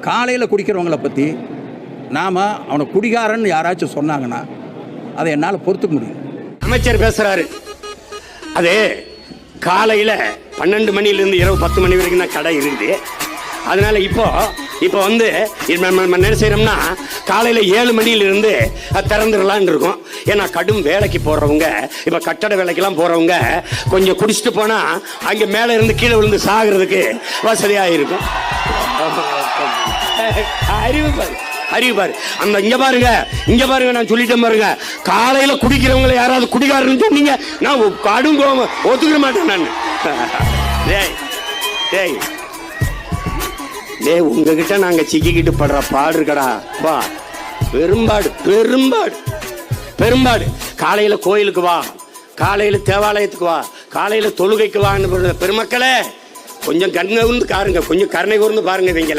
காலையில் குடிக்கிறவங்களை பற்றி நாம் அவனை குடிகாரன்னு யாராச்சும் சொன்னாங்கன்னா அதை என்னால் பொறுத்துக்க முடியும். அமைச்சர் பேசுறாரு, அது காலையில் 12 மணிலேருந்து இரவு 10 மணி வரைக்கும் தான் கடை இருக்குது. அதனால இப்போ வந்து நம்ம என்ன செய்யறோம்னா காலையில் 7 மணியிலிருந்து திறந்துடலான் இருக்கும். ஏன்னா கடும் வேலைக்கு போடுறவங்க, இப்போ கட்டட வேலைக்கெல்லாம் போறவங்க கொஞ்சம் குடிச்சிட்டு போனா அங்கே மேலே இருந்து கீழே விழுந்து சாகிறதுக்கு வசதியாக இருக்கும். அறிவு பாரு அந்த இங்க பாருங்க நான் சொல்லிட்டேன் பாருங்க, காலையில குடிக்கிறவங்களை யாராவது குடிகாரன்னு சொன்னீங்க நான் கடும் கோவம் ஒத்துக்கிற மாட்டேன் நான். டேய் உங்ககிட்ட நாங்க சிக்கிக்கிட்டு படுற பாடு இருக்கடா வா, பெரும்பாடு. காலையில கோயிலுக்கு வா, காலையில தேவாலயத்துக்கு வா, காலையில தொழுகைக்கு வான்னு பெருமக்களே கொஞ்சம் கண்ணை கூர்ந்து பாருங்க, கொஞ்சம் கருணை கூர்ந்து பாருங்க இவங்கள.